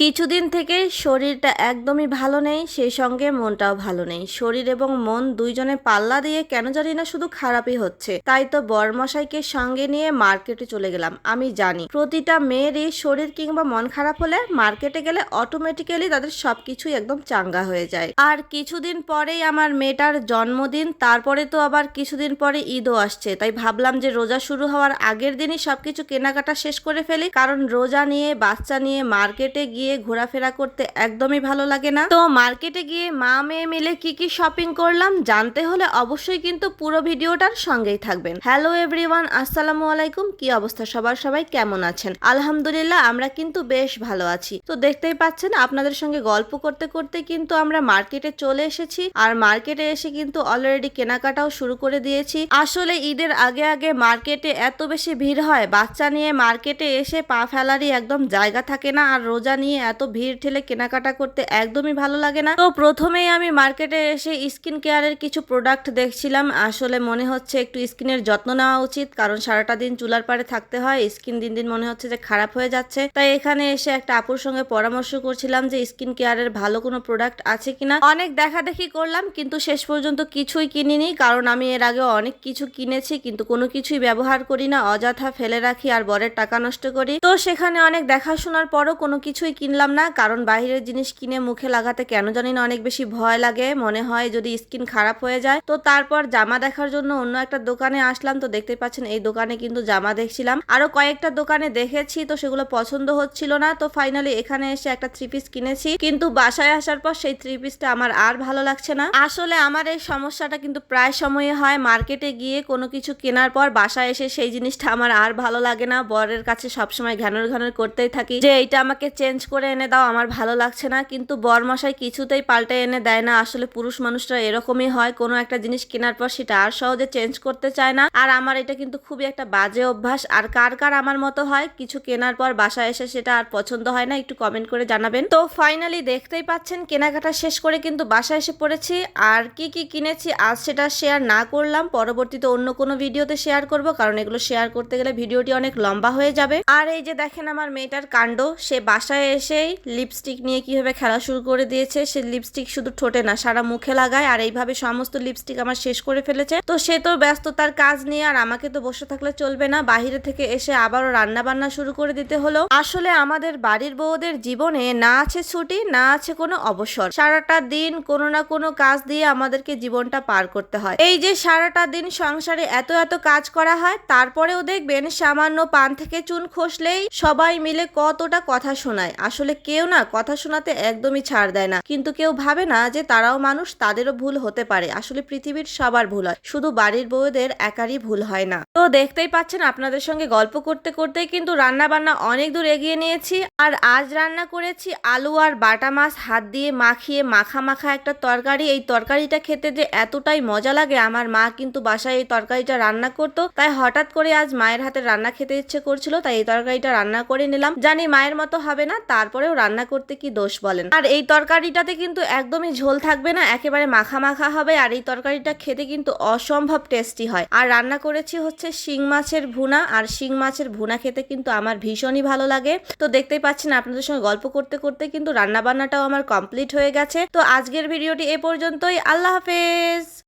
কিছুদিন থেকে শরীরটা একদমই ভালো নেই, সেই সঙ্গে মনটাও ভালো নেই। শরীর এবং মন দুইজনে পাল্লা দিয়ে কেন জানি না শুধু খারাপই হচ্ছে। তাই তো বরমশাইকে সঙ্গে নিয়ে মার্কেটে চলে গেলাম। আমি জানি প্রতিটা মেয়েরই শরীর কিংবা মন খারাপ হলে মার্কেটে গেলে অটোমেটিক্যালি তাদের সবকিছুই একদম চাঙ্গা হয়ে যায়। আর কিছুদিন পরেই আমার মেয়েটার জন্মদিন, তারপরে তো আবার কিছুদিন পরে ঈদও আসছে। তাই ভাবলাম যে রোজা শুরু হওয়ার আগের দিনই সবকিছু কেনাকাটা শেষ করে ফেলি, কারণ রোজা নিয়ে বাচ্চা নিয়ে মার্কেটে গিয়ে ঘোরাফেরা করতে একদমই ভালো লাগে না। তো মার্কেটে গিয়ে মা মেয়ে মিলে কি কি শপিং করলাম জানতে হলে অবশ্যই কিন্তু পুরো ভিডিওটার সঙ্গেই থাকবেন। হ্যালো এভরিওয়ান, আসসালামু আলাইকুম। কি অবস্থা সবার, সবাই কেমন আছেন? আলহামদুলিল্লাহ আমরা কিন্তু বেশ ভালো আছি। তো দেখতেই পাচ্ছেন আপনাদের সঙ্গে গল্প করতে করতে কিন্তু আমরা মার্কেটে চলে এসেছি। আর মার্কেটে এসে কিন্তু অলরেডি কেনাকাটাও শুরু করে দিয়েছি। আসলে ঈদের আগে আগে মার্কেটে এত বেশি ভিড় হয়, বাচ্চা নিয়ে মার্কেটে এসে পা ফেলারই একদম জায়গা থাকে না। আর রোজা নিয়ে এত ভিড় ঠেলে কেনাকাটা করতে একদমই ভালো লাগে না। তো প্রথমেই আমি মার্কেটে এসে স্কিন কেয়ারের কিছু প্রোডাক্ট দেখছিলাম। আসলে মনে হচ্ছে একটু স্কিনের যত্ন নেওয়া উচিত, কারণ সারাটা দিন চুলার পাড়ে থাকতে হয়। স্কিন দিন দিন মনে হচ্ছে যে খারাপ হয়ে যাচ্ছে। তাই এখানে এসে একটা আপুর সঙ্গে পরামর্শ করছিলাম যে স্কিন কেয়ারের ভালো কোনো প্রোডাক্ট আছে কিনা। অনেক দেখাদেখি করলাম কিন্তু শেষ পর্যন্ত কিছুই কিনিনি, কারণ আমি এর আগে অনেক কিছু কিনেছি কিন্তু কোনো কিছুই ব্যবহার করি না, অযথা ফেলে রাখি আর বরের টাকা নষ্ট করি। তো সেখানে অনেক দেখাশোনার পরও কোনো কিছুই কিনলাম না, কারণ বাইরের জিনিস কিনে মুখে লাগাতে কেন জানি না অনেক বেশি ভয় লাগে। মনে হয় যদি স্কিন খারাপ হয়ে যায়। তো তারপর জামা দেখার জন্য অন্য একটা দোকানে আসলাম। তো দেখতে পাচ্ছেন এই দোকানে কিন্তু জামা দেখছিলাম, আরো কয়েকটা দোকানে দেখেছি, তো সেগুলো পছন্দ হচ্ছিল না। তো ফাইনালি এখানে এসে একটা থ্রি পিস কিনেছি, কিন্তু বাসায় আসার পর সেই থ্রি পিসটা আমার আর ভালো লাগছে না। আসলে আমার এই সমস্যাটা কিন্তু প্রায় সময়ে হয়, মার্কেটে গিয়ে কোনো কিছু কেনার পর বাসায় এসে সেই জিনিসটা আমার আর ভালো লাগে না। বরের কাছে সবসময় ঘ্যানর ঘ্যানর করতেই থাকি যে এইটা আমাকে চেঞ্জ করে এনে দাও, আমার ভালো লাগছে না। কিন্তু বরমশাই কিছুতেই পাল্টে এনে দেয় না। আসলে পুরুষ মানুষরা এরকমই হয়, কোনো একটা জিনিস কেনার পর সেটা আর সহজে চেঞ্জ করতে চায় না। আর আমার এটা কিন্তু খুবই একটা বাজে অভ্যাস। আর কার কার আমার মতো হয়, কিছু কেনার পর বাসায় এসে সেটা আর পছন্দ হয় না, একটু কমেন্ট করে জানাবেন। তো ফাইনালি দেখতেই পাচ্ছেন কেনাকাটা শেষ করে কিন্তু বাসায় এসে পড়েছি। আর কি কি কিনেছি আজ সেটা শেয়ার না করলাম, পরবর্তীতে অন্য কোনো ভিডিওতে শেয়ার করব, কারণ এগুলো শেয়ার করতে গেলে ভিডিওটি অনেক লম্বা হয়ে যাবে। আর এই যে দেখেন আমার মেয়েটার কাণ্ড, সে বাসায় এসেই লিপস্টিক নিয়ে কিভাবে খেলা শুরু করে দিয়েছে। সে লিপস্টিক শুধু ঠোঁটে না সারা মুখে লাগায়, আর এইভাবে সমস্ত লিপস্টিক আমার শেষ করে ফেলেছে। তো সে তো ব্যস্ত তার কাজ নিয়ে, আর আমাকে তো বসে থাকলে চলবে না। বাহিরে থেকে এসে আবারও রান্না বান্না শুরু করে দিতে হলো। আসলে আমাদের বাড়ির বউদের জীবনে না আছে ছুটি, না আছে কোনো অবসর। সারাটা দিন কোনো না কোনো কাজ দিয়ে আমাদেরকে জীবনটা পার করতে হয়। এই যে সারাটা দিন সংসারে এত এত কাজ করা হয়, তারপরেও দেখবেন সামান্য পান থেকে চুন খসলেই সবাই মিলে কতটা কথা শোনায়। আসলে কেউ না কথা শোনাতে একদমই ছাড় দেয় না, কিন্তু কেউ ভাবে না যে তারাও মানুষ, তাদেরও ভুল হতে পারে। আসলে পৃথিবীর সবার ভুল হয়, শুধু বাড়ির বউদের একারই ভুল হয় না। তো দেখতেই পাচ্ছেন আপনাদের সঙ্গে গল্প করতে করতেই কিন্তু রান্না বান্না অনেক দূর এগিয়ে নিয়েছি। আর আজ রান্না করেছি আলু আর বাটা মাছ হাত দিয়ে মাখিয়ে মাখা মাখা একটা তরকারি। এই তরকারিটা খেতে যে এতটাই মজা লাগে, আমার মা কিন্তু বাসায় এই তরকারিটা রান্না করতো, তাই হঠাৎ করে আজ মায়ের হাতে রান্না খেতে ইচ্ছে করছিল, তাই এই তরকারিটা রান্না করে নিলাম। জানি মায়ের মতো হবে না, তারপরেও রান্না করতে কি দোষ বলেন। আর এই তরকারিটাতে কিন্তু একদমই ঝোল থাকবে না, একেবারে মাখা মাখা হবে। আর এই তরকারিটা খেতে কিন্তু অসম্ভব টেস্টি হয়। আর রান্না করেছি হচ্ছে শিং মাছের ভুনা, আর শিং মাছের ভুনা খেতে কিন্তু আমার ভীষণই ভালো লাগে। তো দেখতেই পাচ্ছেন আপনাদের সঙ্গে গল্প করতে করতে কিন্তু রান্না বান্নাটাও আমার কমপ্লিট হয়ে গেছে। তো আজকের ভিডিওটি এ পর্যন্তই। আল্লাহ হাফেজ।